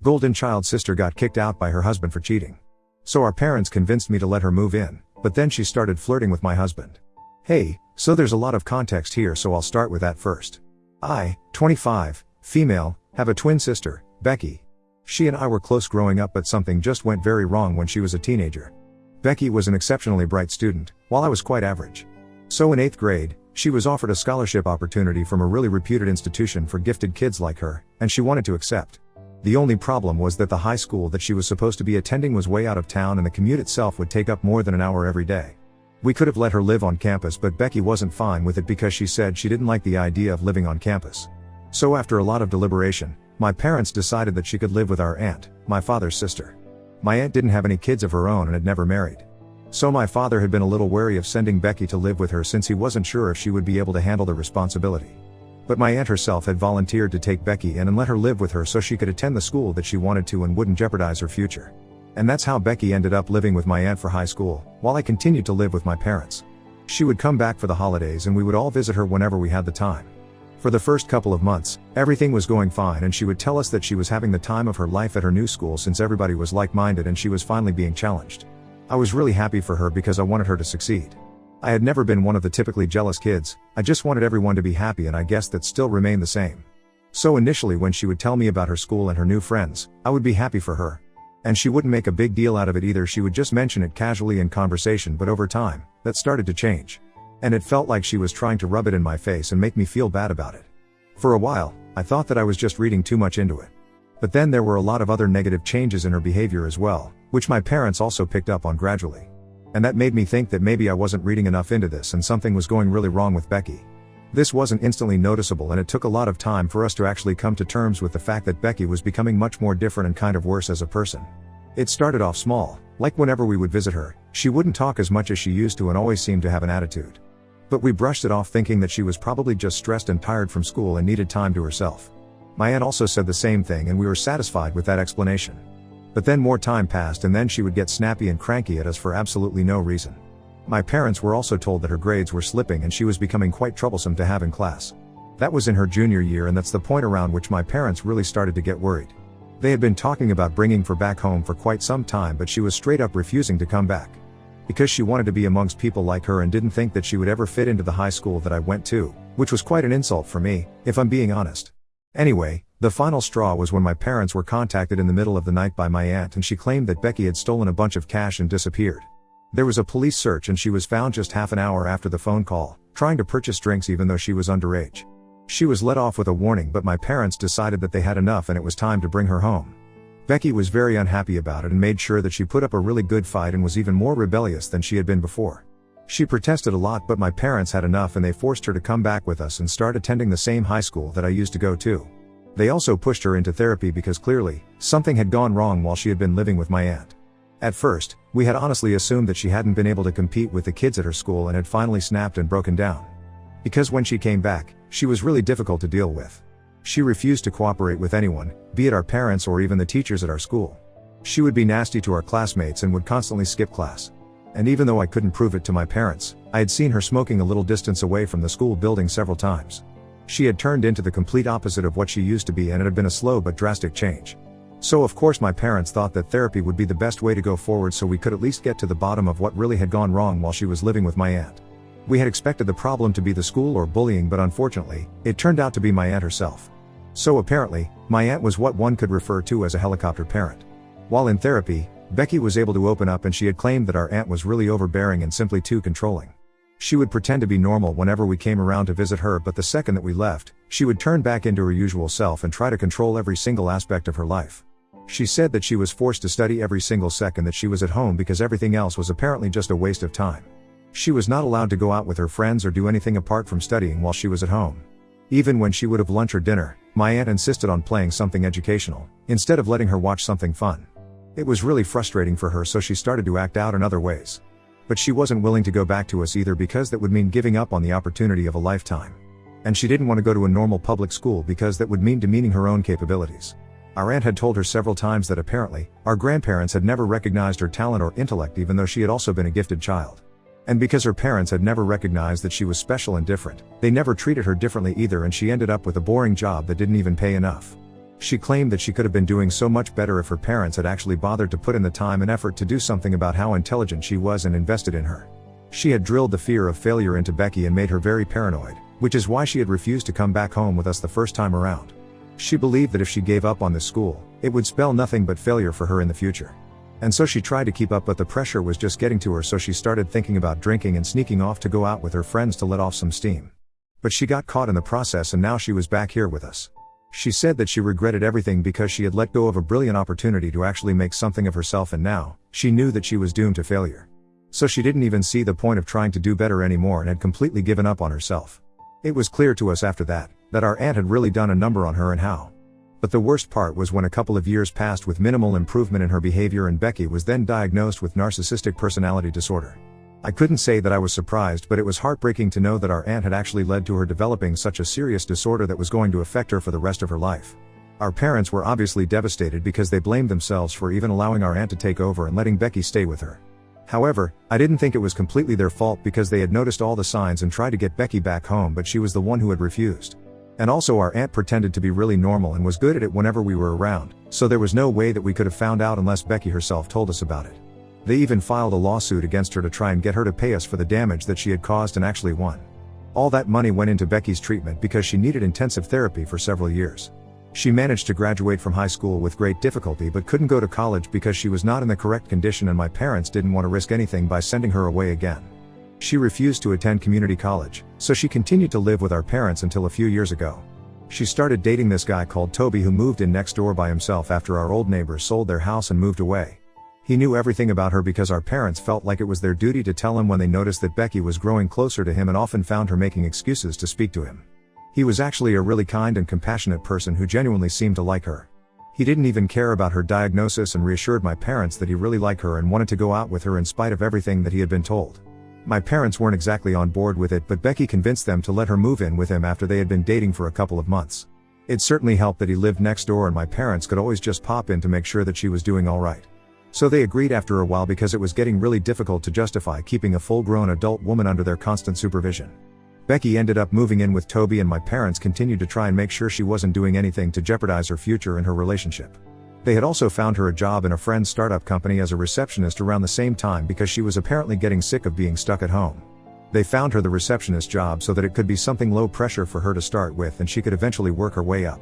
golden child sister got kicked out by her husband for cheating. So our parents convinced me to let her move in, but then she started flirting with my husband. Hey, so there's a lot of context here, so I'll start with that first. I, 25, female, have a twin sister, Becky. She and I were close growing up, but something just went very wrong when she was a teenager. Becky was an exceptionally bright student, while I was quite average. So in 8th grade, she was offered a scholarship opportunity from a really reputed institution for gifted kids like her, and she wanted to accept. The only problem was that the high school that she was supposed to be attending was way out of town, and the commute itself would take up more than an hour every day. We could have let her live on campus, but Becky wasn't fine with it because she said she didn't like the idea of living on campus. So after a lot of deliberation, my parents decided that she could live with our aunt, my father's sister. My aunt didn't have any kids of her own and had never married. So my father had been a little wary of sending Becky to live with her since he wasn't sure if she would be able to handle the responsibility. But my aunt herself had volunteered to take Becky in and let her live with her so she could attend the school that she wanted to and wouldn't jeopardize her future. And that's how Becky ended up living with my aunt for high school, while I continued to live with my parents. She would come back for the holidays and we would all visit her whenever we had the time. For the first couple of months, everything was going fine, and she would tell us that she was having the time of her life at her new school since everybody was like-minded and she was finally being challenged. I was really happy for her because I wanted her to succeed. I had never been one of the typically jealous kids, I just wanted everyone to be happy, and I guess that still remained the same. So initially when she would tell me about her school and her new friends, I would be happy for her. And she wouldn't make a big deal out of it either, she would just mention it casually in conversation, but over time, that started to change. And it felt like she was trying to rub it in my face and make me feel bad about it. For a while, I thought that I was just reading too much into it. But then there were a lot of other negative changes in her behavior as well, which my parents also picked up on gradually. And that made me think that maybe I wasn't reading enough into this and something was going really wrong with Becky. This wasn't instantly noticeable, and it took a lot of time for us to actually come to terms with the fact that Becky was becoming much more different and kind of worse as a person. It started off small, like whenever we would visit her, she wouldn't talk as much as she used to and always seemed to have an attitude. But we brushed it off, thinking that she was probably just stressed and tired from school and needed time to herself. My aunt also said the same thing, and we were satisfied with that explanation. But then more time passed, and then she would get snappy and cranky at us for absolutely no reason. My parents were also told that her grades were slipping and she was becoming quite troublesome to have in class. That was in her junior year, and that's the point around which my parents really started to get worried. They had been talking about bringing her back home for quite some time, but she was straight up refusing to come back. Because she wanted to be amongst people like her and didn't think that she would ever fit into the high school that I went to, which was quite an insult for me, if I'm being honest. Anyway, the final straw was when my parents were contacted in the middle of the night by my aunt, and she claimed that Becky had stolen a bunch of cash and disappeared. There was a police search and she was found just half an hour after the phone call, trying to purchase drinks even though she was underage. She was let off with a warning, but my parents decided that they had enough and it was time to bring her home. Becky was very unhappy about it and made sure that she put up a really good fight and was even more rebellious than she had been before. She protested a lot, but my parents had enough and they forced her to come back with us and start attending the same high school that I used to go to. They also pushed her into therapy because clearly, something had gone wrong while she had been living with my aunt. At first, we had honestly assumed that she hadn't been able to compete with the kids at her school and had finally snapped and broken down. Because when she came back, she was really difficult to deal with. She refused to cooperate with anyone, be it our parents or even the teachers at our school. She would be nasty to our classmates and would constantly skip class. And even though I couldn't prove it to my parents, I had seen her smoking a little distance away from the school building several times. She had turned into the complete opposite of what she used to be, and it had been a slow but drastic change. So of course my parents thought that therapy would be the best way to go forward, so we could at least get to the bottom of what really had gone wrong while she was living with my aunt. We had expected the problem to be the school or bullying, but unfortunately, it turned out to be my aunt herself. So apparently, my aunt was what one could refer to as a helicopter parent. While in therapy, Becky was able to open up, and she had claimed that our aunt was really overbearing and simply too controlling. She would pretend to be normal whenever we came around to visit her, but the second that we left, she would turn back into her usual self and try to control every single aspect of her life. She said that she was forced to study every single second that she was at home because everything else was apparently just a waste of time. She was not allowed to go out with her friends or do anything apart from studying while she was at home. Even when she would have lunch or dinner, my aunt insisted on playing something educational, instead of letting her watch something fun. It was really frustrating for her, so she started to act out in other ways. But she wasn't willing to go back to us either, because that would mean giving up on the opportunity of a lifetime. And she didn't want to go to a normal public school because that would mean demeaning her own capabilities. Our aunt had told her several times that apparently, our grandparents had never recognized her talent or intellect, even though she had also been a gifted child. And because her parents had never recognized that she was special and different, they never treated her differently either, and she ended up with a boring job that didn't even pay enough. She claimed that she could have been doing so much better if her parents had actually bothered to put in the time and effort to do something about how intelligent she was and invested in her. She had drilled the fear of failure into Becky and made her very paranoid, which is why she had refused to come back home with us the first time around. She believed that if she gave up on this school, it would spell nothing but failure for her in the future. And so she tried to keep up, but the pressure was just getting to her, so she started thinking about drinking and sneaking off to go out with her friends to let off some steam. But she got caught in the process, and now she was back here with us. She said that she regretted everything because she had let go of a brilliant opportunity to actually make something of herself, and now, she knew that she was doomed to failure. So she didn't even see the point of trying to do better anymore and had completely given up on herself. It was clear to us after that our aunt had really done a number on her and how. But the worst part was when a couple of years passed with minimal improvement in her behavior, and Becky was then diagnosed with narcissistic personality disorder. I couldn't say that I was surprised, but it was heartbreaking to know that our aunt had actually led to her developing such a serious disorder that was going to affect her for the rest of her life. Our parents were obviously devastated because they blamed themselves for even allowing our aunt to take over and letting Becky stay with her. However, I didn't think it was completely their fault because they had noticed all the signs and tried to get Becky back home, but she was the one who had refused. And also, our aunt pretended to be really normal and was good at it whenever we were around, so there was no way that we could have found out unless Becky herself told us about it. They even filed a lawsuit against her to try and get her to pay us for the damage that she had caused, and actually won. All that money went into Becky's treatment because she needed intensive therapy for several years. She managed to graduate from high school with great difficulty but couldn't go to college because she was not in the correct condition, and my parents didn't want to risk anything by sending her away again. She refused to attend community college, so she continued to live with our parents until a few years ago. She started dating this guy called Toby, who moved in next door by himself after our old neighbors sold their house and moved away. He knew everything about her because our parents felt like it was their duty to tell him when they noticed that Becky was growing closer to him, and often found her making excuses to speak to him. He was actually a really kind and compassionate person who genuinely seemed to like her. He didn't even care about her diagnosis and reassured my parents that he really liked her and wanted to go out with her in spite of everything that he had been told. My parents weren't exactly on board with it, but Becky convinced them to let her move in with him after they had been dating for a couple of months. It certainly helped that he lived next door and my parents could always just pop in to make sure that she was doing alright. So they agreed after a while because it was getting really difficult to justify keeping a full-grown adult woman under their constant supervision. Becky ended up moving in with Toby, and my parents continued to try and make sure she wasn't doing anything to jeopardize her future and her relationship. They had also found her a job in a friend's startup company as a receptionist around the same time because she was apparently getting sick of being stuck at home. They found her the receptionist job so that it could be something low pressure for her to start with and she could eventually work her way up.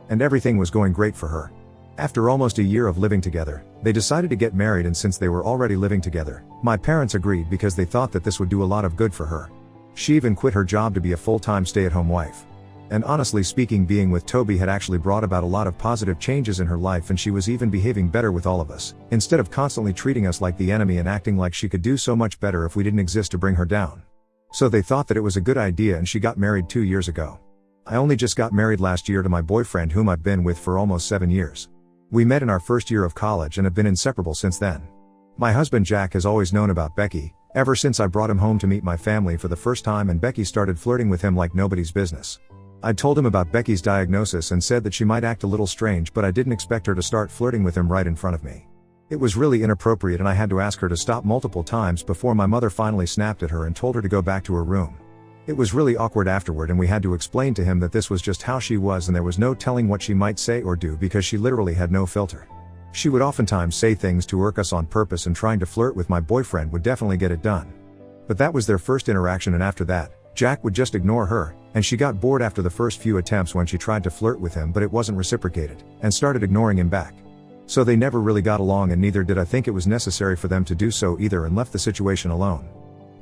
And everything was going great for her. After almost a year of living together, they decided to get married, and since they were already living together, my parents agreed because they thought that this would do a lot of good for her. She even quit her job to be a full-time stay-at-home wife. And honestly speaking, being with Toby had actually brought about a lot of positive changes in her life, and she was even behaving better with all of us, instead of constantly treating us like the enemy and acting like she could do so much better if we didn't exist to bring her down. So they thought that it was a good idea, and she got married 2 years ago. I only just got married last year to my boyfriend, whom I've been with for almost 7 years. We met in our first year of college and have been inseparable since then. My husband Jack has always known about Becky, ever since I brought him home to meet my family for the first time, and Becky started flirting with him like nobody's business. I'd told him about Becky's diagnosis and said that she might act a little strange, but I didn't expect her to start flirting with him right in front of me. It was really inappropriate, and I had to ask her to stop multiple times before my mother finally snapped at her and told her to go back to her room. It was really awkward afterward, and we had to explain to him that this was just how she was and there was no telling what she might say or do because she literally had no filter. She would oftentimes say things to irk us on purpose, and trying to flirt with my boyfriend would definitely get it done. But that was their first interaction, and after that, Jack would just ignore her, and she got bored after the first few attempts when she tried to flirt with him, but it wasn't reciprocated, and started ignoring him back. So they never really got along, and neither did I think it was necessary for them to do so either, and left the situation alone.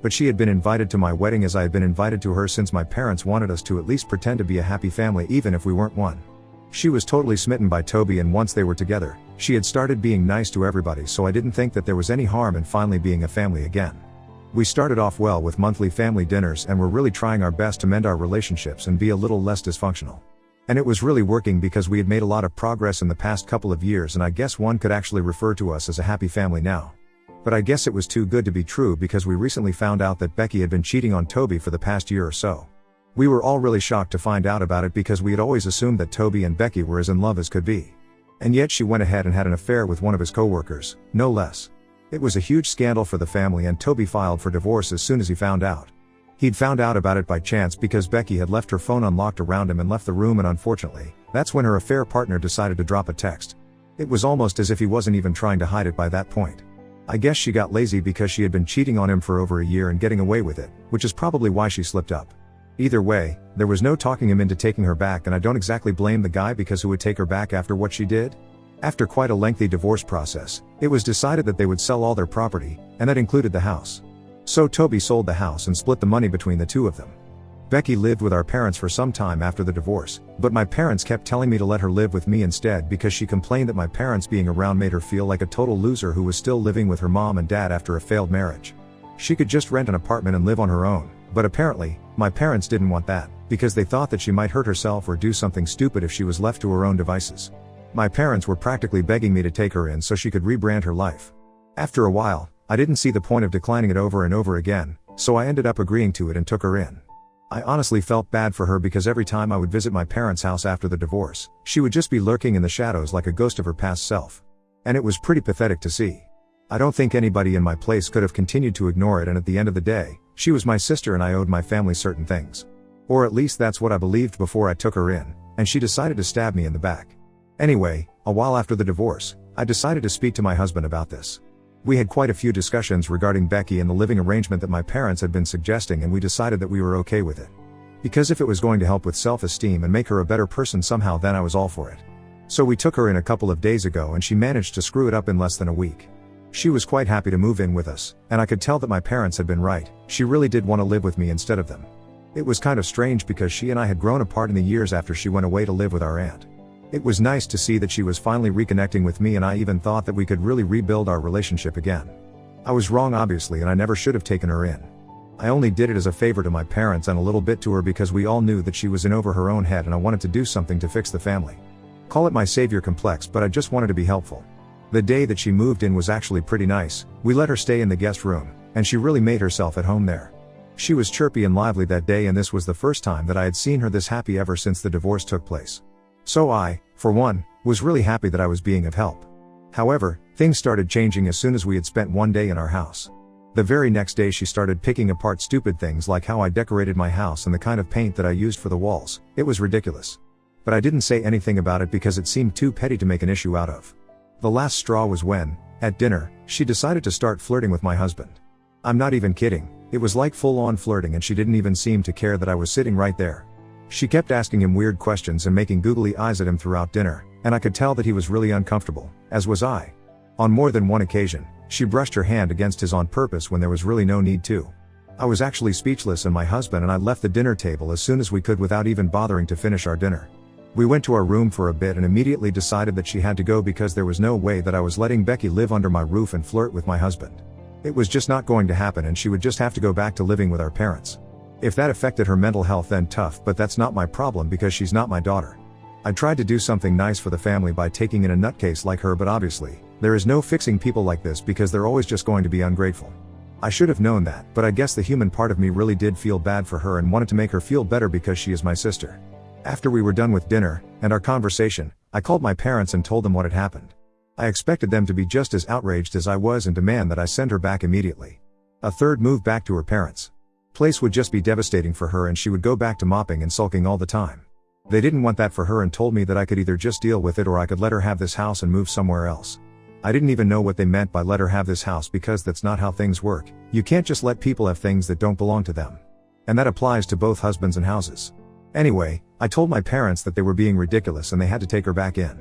But she had been invited to my wedding as I had been invited to her, since my parents wanted us to at least pretend to be a happy family even if we weren't one. She was totally smitten by Toby, and once they were together, she had started being nice to everybody, so I didn't think that there was any harm in finally being a family again. We started off well with monthly family dinners and were really trying our best to mend our relationships and be a little less dysfunctional. And it was really working because we had made a lot of progress in the past couple of years, and I guess one could actually refer to us as a happy family now. But I guess it was too good to be true because we recently found out that Becky had been cheating on Toby for the past year or so. We were all really shocked to find out about it because we had always assumed that Toby and Becky were as in love as could be. And yet she went ahead and had an affair with one of his co-workers, no less. It was a huge scandal for the family, and Toby filed for divorce as soon as he found out. He'd found out about it by chance because Becky had left her phone unlocked around him and left the room, and unfortunately, that's when her affair partner decided to drop a text. It was almost as if he wasn't even trying to hide it by that point. I guess she got lazy because she had been cheating on him for over a year and getting away with it, which is probably why she slipped up. Either way, there was no talking him into taking her back, and I don't exactly blame the guy, because who would take her back after what she did? After quite a lengthy divorce process, it was decided that they would sell all their property, and that included the house. So Toby sold the house and split the money between the two of them. Becky lived with our parents for some time after the divorce, but my parents kept telling me to let her live with me instead because she complained that my parents being around made her feel like a total loser who was still living with her mom and dad after a failed marriage. She could just rent an apartment and live on her own, but apparently, my parents didn't want that, because they thought that she might hurt herself or do something stupid if she was left to her own devices. My parents were practically begging me to take her in so she could rebrand her life. After a while, I didn't see the point of declining it over and over again, so I ended up agreeing to it and took her in. I honestly felt bad for her because every time I would visit my parents' house after the divorce, she would just be lurking in the shadows like a ghost of her past self. And it was pretty pathetic to see. I don't think anybody in my place could have continued to ignore it, and at the end of the day, she was my sister and I owed my family certain things. Or at least that's what I believed before I took her in, and she decided to stab me in the back. Anyway, a while after the divorce, I decided to speak to my husband about this. We had quite a few discussions regarding Becky and the living arrangement that my parents had been suggesting, and we decided that we were okay with it. Because if it was going to help with self-esteem and make her a better person somehow, then I was all for it. So we took her in a couple of days ago, and she managed to screw it up in less than a week. She was quite happy to move in with us, and I could tell that my parents had been right. She really did want to live with me instead of them. It was kind of strange because she and I had grown apart in the years after she went away to live with our aunt. It was nice to see that she was finally reconnecting with me, and I even thought that we could really rebuild our relationship again. I was wrong obviously, and I never should have taken her in. I only did it as a favor to my parents and a little bit to her because we all knew that she was in over her own head, and I wanted to do something to fix the family. Call it my savior complex, but I just wanted to be helpful. The day that she moved in was actually pretty nice. We let her stay in the guest room, and she really made herself at home there. She was chirpy and lively that day, and this was the first time that I had seen her this happy ever since the divorce took place. So I, for one, was really happy that I was being of help. However, things started changing as soon as we had spent one day in our house. The very next day she started picking apart stupid things like how I decorated my house and the kind of paint that I used for the walls. It was ridiculous. But I didn't say anything about it because it seemed too petty to make an issue out of. The last straw was when, at dinner, she decided to start flirting with my husband. I'm not even kidding, it was like full-on flirting, and she didn't even seem to care that I was sitting right there. She kept asking him weird questions and making googly eyes at him throughout dinner, and I could tell that he was really uncomfortable, as was I. On more than one occasion, she brushed her hand against his on purpose when there was really no need to. I was actually speechless, and my husband and I left the dinner table as soon as we could without even bothering to finish our dinner. We went to our room for a bit and immediately decided that she had to go because there was no way that I was letting Becky live under my roof and flirt with my husband. It was just not going to happen, and she would just have to go back to living with our parents. If that affected her mental health, then tough, but that's not my problem because she's not my daughter. I tried to do something nice for the family by taking in a nutcase like her, but obviously, there is no fixing people like this because they're always just going to be ungrateful. I should have known that, but I guess the human part of me really did feel bad for her and wanted to make her feel better because she is my sister. After we were done with dinner, and our conversation, I called my parents and told them what had happened. I expected them to be just as outraged as I was and demand that I send her back immediately. A third move back to her parents' place would just be devastating for her, and she would go back to mopping and sulking all the time. They didn't want that for her and told me that I could either just deal with it or I could let her have this house and move somewhere else. I didn't even know what they meant by let her have this house because that's not how things work. You can't just let people have things that don't belong to them. And that applies to both husbands and houses. Anyway, I told my parents that they were being ridiculous and they had to take her back in.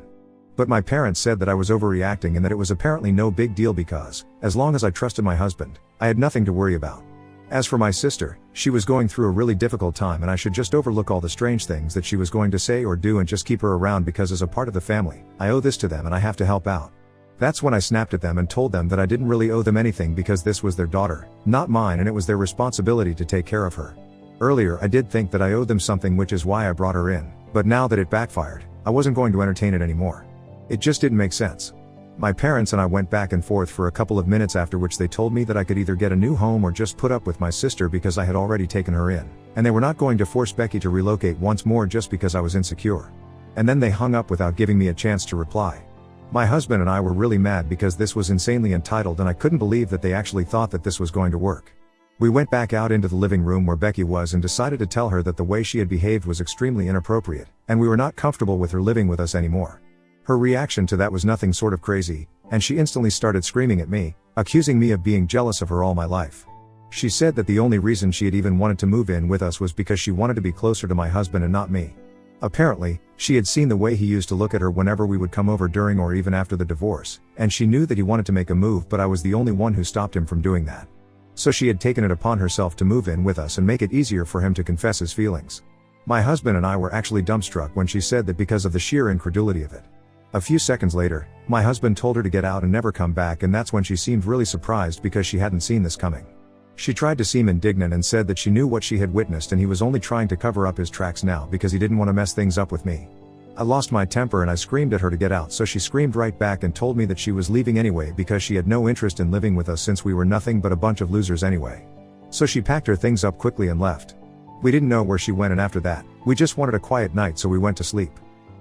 But my parents said that I was overreacting and that it was apparently no big deal because, as long as I trusted my husband, I had nothing to worry about. As for my sister, she was going through a really difficult time and I should just overlook all the strange things that she was going to say or do and just keep her around because as a part of the family, I owe this to them and I have to help out. That's when I snapped at them and told them that I didn't really owe them anything because this was their daughter, not mine, and it was their responsibility to take care of her. Earlier I did think that I owed them something, which is why I brought her in, but now that it backfired, I wasn't going to entertain it anymore. It just didn't make sense. My parents and I went back and forth for a couple of minutes, after which they told me that I could either get a new home or just put up with my sister because I had already taken her in, and they were not going to force Becky to relocate once more just because I was insecure. And then they hung up without giving me a chance to reply. My husband and I were really mad because this was insanely entitled and I couldn't believe that they actually thought that this was going to work. We went back out into the living room where Becky was and decided to tell her that the way she had behaved was extremely inappropriate, and we were not comfortable with her living with us anymore. Her reaction to that was nothing sort of crazy, and she instantly started screaming at me, accusing me of being jealous of her all my life. She said that the only reason she had even wanted to move in with us was because she wanted to be closer to my husband and not me. Apparently, she had seen the way he used to look at her whenever we would come over during or even after the divorce, and she knew that he wanted to make a move, but I was the only one who stopped him from doing that. So she had taken it upon herself to move in with us and make it easier for him to confess his feelings. My husband and I were actually dumbstruck when she said that because of the sheer incredulity of it. A few seconds later, my husband told her to get out and never come back, and that's when she seemed really surprised because she hadn't seen this coming. She tried to seem indignant and said that she knew what she had witnessed and he was only trying to cover up his tracks now because he didn't want to mess things up with me. I lost my temper and I screamed at her to get out, so she screamed right back and told me that she was leaving anyway because she had no interest in living with us since we were nothing but a bunch of losers anyway. So she packed her things up quickly and left. We didn't know where she went, and after that, we just wanted a quiet night, so we went to sleep.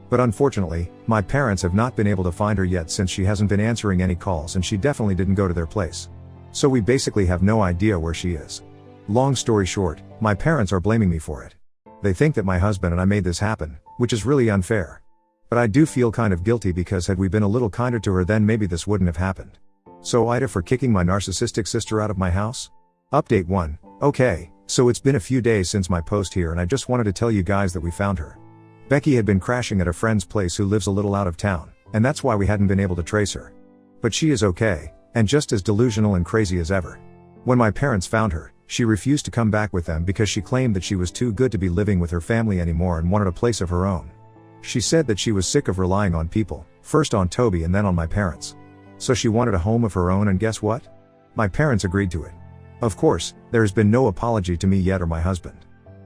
But unfortunately, my parents have not been able to find her yet since she hasn't been answering any calls, and she definitely didn't go to their place. So we basically have no idea where she is. Long story short, my parents are blaming me for it. They think that my husband and I made this happen, which is really unfair. But I do feel kind of guilty because had we been a little kinder to her, then maybe this wouldn't have happened. So Ida for kicking my narcissistic sister out of my house? Update 1. Okay, so it's been a few days since my post here, and I just wanted to tell you guys that we found her. Becky had been crashing at a friend's place who lives a little out of town, and that's why we hadn't been able to trace her. But she is okay, and just as delusional and crazy as ever. When my parents found her, she refused to come back with them because she claimed that she was too good to be living with her family anymore and wanted a place of her own. She said that she was sick of relying on people, first on Toby and then on my parents. So she wanted a home of her own, and guess what? My parents agreed to it. Of course, there has been no apology to me yet or my husband.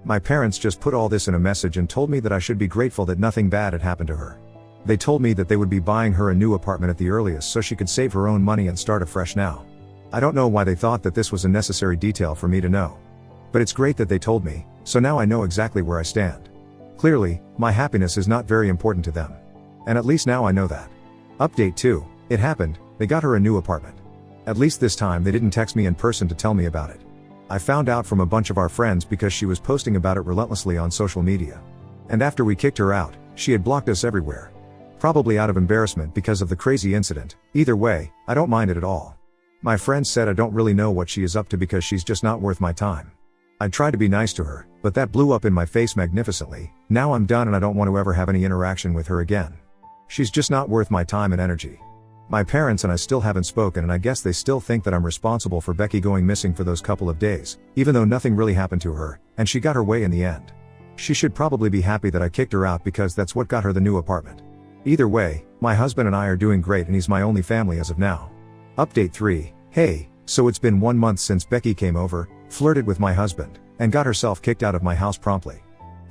My parents just put all this in a message and told me that I should be grateful that nothing bad had happened to her. They told me that they would be buying her a new apartment at the earliest so she could save her own money and start afresh now. I don't know why they thought that this was a necessary detail for me to know. But it's great that they told me, so now I know exactly where I stand. Clearly, my happiness is not very important to them. And at least now I know that. Update 2. It happened, they got her a new apartment. At least this time they didn't text me in person to tell me about it. I found out from a bunch of our friends because she was posting about it relentlessly on social media. And after we kicked her out, she had blocked us everywhere. Probably out of embarrassment because of the crazy incident. Either way, I don't mind it at all. My friends said I don't really know what she is up to because she's just not worth my time. I tried to be nice to her, but that blew up in my face magnificently. Now I'm done and I don't want to ever have any interaction with her again. She's just not worth my time and energy. My parents and I still haven't spoken, and I guess they still think that I'm responsible for Becky going missing for those couple of days, even though nothing really happened to her, and she got her way in the end. She should probably be happy that I kicked her out because that's what got her the new apartment. Either way, my husband and I are doing great and he's my only family as of now. Update 3. Hey, so it's been 1 month since Becky came over, flirted with my husband, and got herself kicked out of my house promptly.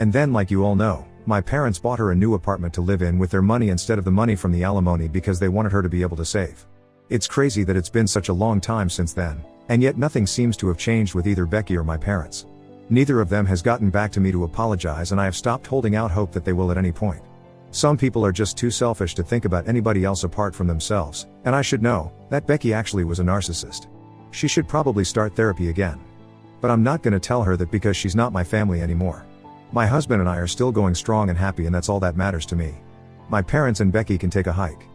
And then, like you all know, my parents bought her a new apartment to live in with their money instead of the money from the alimony because they wanted her to be able to save. It's crazy that it's been such a long time since then, and yet nothing seems to have changed with either Becky or my parents. Neither of them has gotten back to me to apologize, and I have stopped holding out hope that they will at any point. Some people are just too selfish to think about anybody else apart from themselves, and I should know that Becky actually was a narcissist. She should probably start therapy again. But I'm not gonna tell her that because she's not my family anymore. My husband and I are still going strong and happy, and that's all that matters to me. My parents and Becky can take a hike.